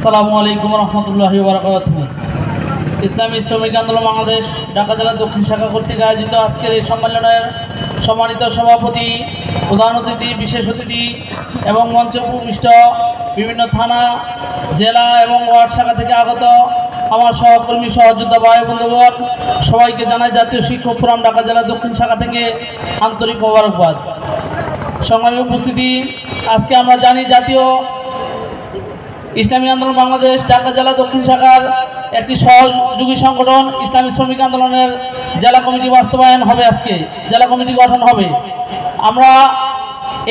আসসালামু আলাইকুম রহমতুল্লাহি ওয়া বারাকাতুহু। ইসলামী শ্রমিক আন্দোলন বাংলাদেশ ঢাকা জেলা দক্ষিণ শাখা কর্তৃক আয়োজিত আজকের এই সম্মেলনের সম্মানিত সভাপতি, প্রধান অতিথি, বিশেষ অতিথি এবং মঞ্চে উপবিষ্ট বিভিন্ন থানা, জেলা এবং ওয়ার্ড শাখা থেকে আগত আমার সহকর্মী, সহযোদ্ধা ভাই বন্ধুগণ, সবাইকে জানাই জাতীয় শিক্ষক ফোরাম ঢাকা জেলা দক্ষিণ শাখা থেকে আন্তরিক মোবারকবাদ। সংগ্রামী উপস্থিতি, আজকে আমরা জানি জাতীয় ইসলামী আন্দোলন বাংলাদেশ ঢাকা জেলা দক্ষিণ শাখার একটি সহযোগী সংগঠন ইসলামী শ্রমিক আন্দোলনের জেলা কমিটি বাস্তবায়ন হবে। আজকে জেলা কমিটি গঠন হবে। আমরা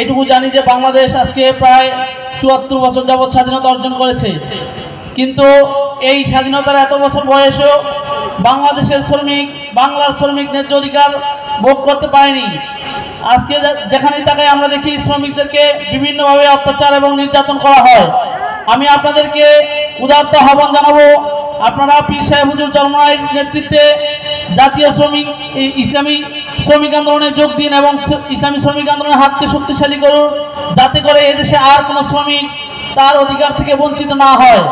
এটুকু জানি যে বাংলাদেশ আজকে প্রায় ৭৪ বছর যাবৎ স্বাধীনতা অর্জন করেছে, কিন্তু এই স্বাধীনতার এত বছর বয়সেও বাংলাদেশের শ্রমিক, বাংলার শ্রমিক ন্যায্য অধিকার ভোগ করতে পারেনি। আজকে যেখানেই তাকাই আমরা দেখি শ্রমিকদেরকে বিভিন্নভাবে অত্যাচার এবং নির্যাতন করা হয়। আমি আপনাদেরকে উদাত্ত আহ্বান জানাবো, আপনারা পীর সাহেব হুজুর চরমনাইয়ের নেতৃত্বে জাতীয় ইসলামী শ্রমিক আন্দোলনে যোগ দিন এবং ইসলামী শ্রমিক আন্দোলনের হাতকে শক্তিশালী করুন, যাতে করে এদেশে আর কোনো শ্রমিক তার অধিকার থেকে বঞ্চিত না হয়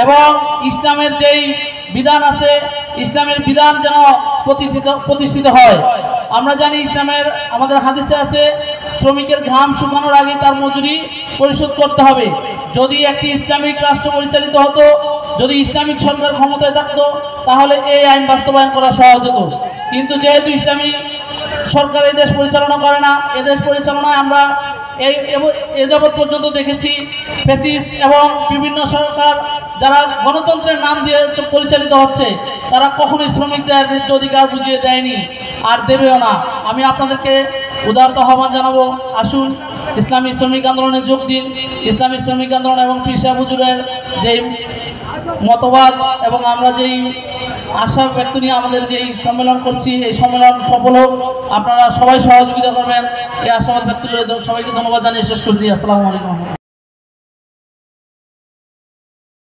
এবং ইসলামের যেই বিধান আছে, ইসলামের বিধান যেন প্রতিষ্ঠিত হয়। আমরা জানি ইসলামের আমাদের হাদিসে আছে, শ্রমিকের ঘাম শুকানোর আগে তার মজুরি পরিশোধ করতে হবে। যদি একটি ইসলামিক রাষ্ট্র পরিচালিত হতো, যদি ইসলামিক সরকার ক্ষমতায় থাকতো, তাহলে এই আইন বাস্তবায়ন করা সহজ হতো। কিন্তু যেহেতু ইসলামিক সরকার এই দেশ পরিচালনা করে না, এদেশ পরিচালনায় আমরা এ যাবৎ পর্যন্ত দেখেছি ফ্যাসিস্ট এবং বিভিন্ন সরকার যারা গণতন্ত্রের নাম দিয়ে পরিচালিত হচ্ছে, তারা কখনোই শ্রমিকদের ন্যায্য অধিকার বুঝিয়ে দেয়নি আর দেবেও না। আমি আপনাদেরকে উদারত আহ্বান জানাবো, আসুন ইসলামী শ্রমিক আন্দোলনে যোগ দিন। ইসলামী শ্রমিক আন্দোলন এবং পীর সাহেব হুজুরের যেই মতবাদ এবং আমরা যেই আশা ব্যক্ত নিয়ে আমাদের যেই সম্মেলন করছি, এই সম্মেলন সফল হোক, আপনারা সবাই সহযোগিতা করবেন, এই আশাবাদ ব্যক্ত করে সবাইকে ধন্যবাদ জানিয়ে শেষ করছি। আসসালামু আলাইকুম।